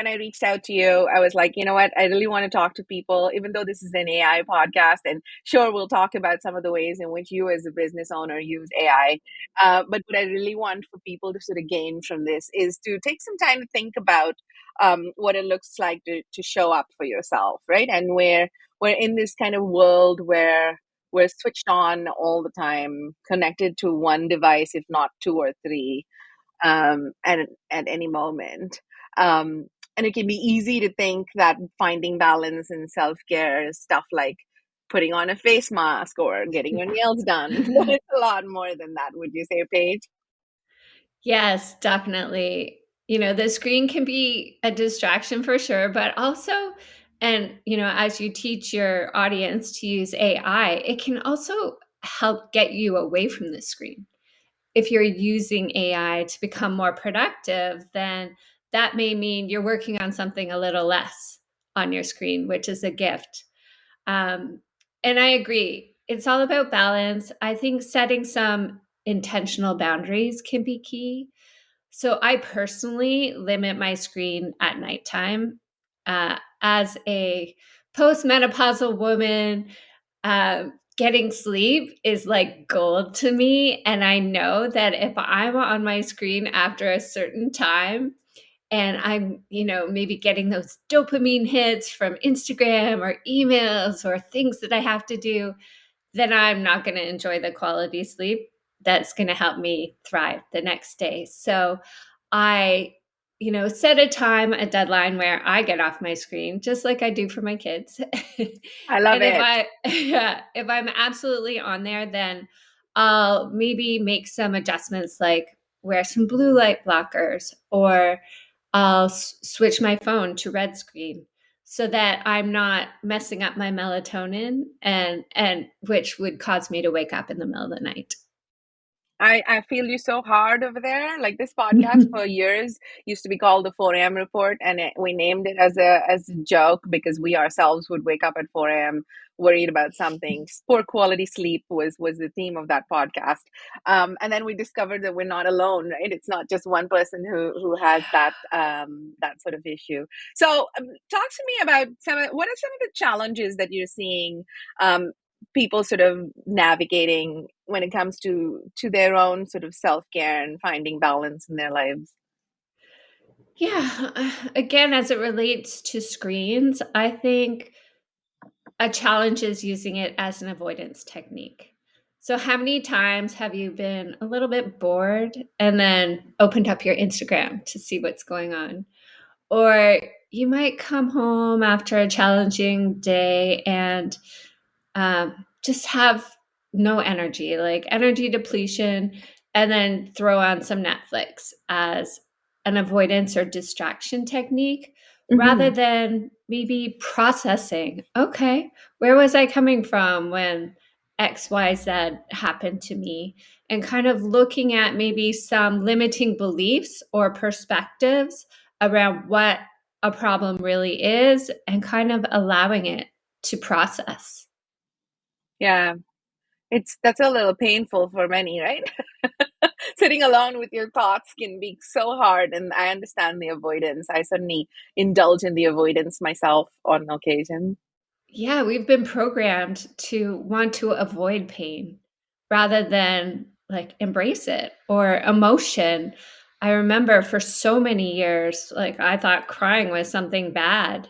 when I reached out to you, I was like, you know what? I really want to talk to people, even though this is an AI podcast. And sure, we'll talk about some of the ways in which you, as a business owner, use AI. But what I really want for people to sort of gain from this is to take some time to think about what it looks like to show up for yourself, right? And we're in this kind of world where we're switched on all the time, connected to one device, if not two or three, at any moment. Um, and it can be easy to think that finding balance and self care is stuff like putting on a face mask or getting your nails done. But it's a lot more than that, would you say, Paige? Yes, definitely. The screen can be a distraction for sure, but also, and as you teach your audience to use AI, it can also help get you away from the screen. If you're using AI to become more productive, then that may mean you're working on something a little less on your screen, which is a gift. Um, and I agree. It's all about balance. I think setting some intentional boundaries can be key. So I personally limit my screen at nighttime. As a postmenopausal woman, getting sleep is like gold to me. And I know that if I'm on my screen after a certain time, and I'm, maybe getting those dopamine hits from Instagram or emails or things that I have to do, then I'm not going to enjoy the quality sleep that's going to help me thrive the next day. So I, set a time, a deadline where I get off my screen, just like I do for my kids. I love And if it. yeah, if I'm absolutely on there, then I'll maybe make some adjustments, like wear some blue light blockers, or I'll switch my phone to red screen so that I'm not messing up my melatonin, and which would cause me to wake up in the middle of the night. I feel you so hard over there. Like this podcast for years used to be called the 4 a.m. Report, and we named it as a joke because we ourselves would wake up at 4 a.m. worried about something. Poor quality sleep was the theme of that podcast. And then we discovered that we're not alone, right? It's not just one person who has that sort of issue. So, talk to me about what are some of the challenges that you're seeing um, people sort of navigating when it comes to their own sort of self-care and finding balance in their lives. Yeah, again, as it relates to screens, I think a challenge is using it as an avoidance technique. So, how many times have you been a little bit bored and then opened up your Instagram to see what's going on? Or you might come home after a challenging day and just have no energy, like energy depletion, and then throw on some Netflix as an avoidance or distraction technique rather Hmm. than maybe processing, okay, where was I coming from when XYZ happened to me? And kind of looking at maybe some limiting beliefs or perspectives around what a problem really is and kind of allowing it to process. Yeah, it's that's a little painful for many, right? Sitting alone with your thoughts can be so hard, and I understand the avoidance. I certainly indulge in the avoidance myself on occasion. Yeah, we've been programmed to want to avoid pain rather than like embrace it or emotion. I remember for so many years, like I thought crying was something bad.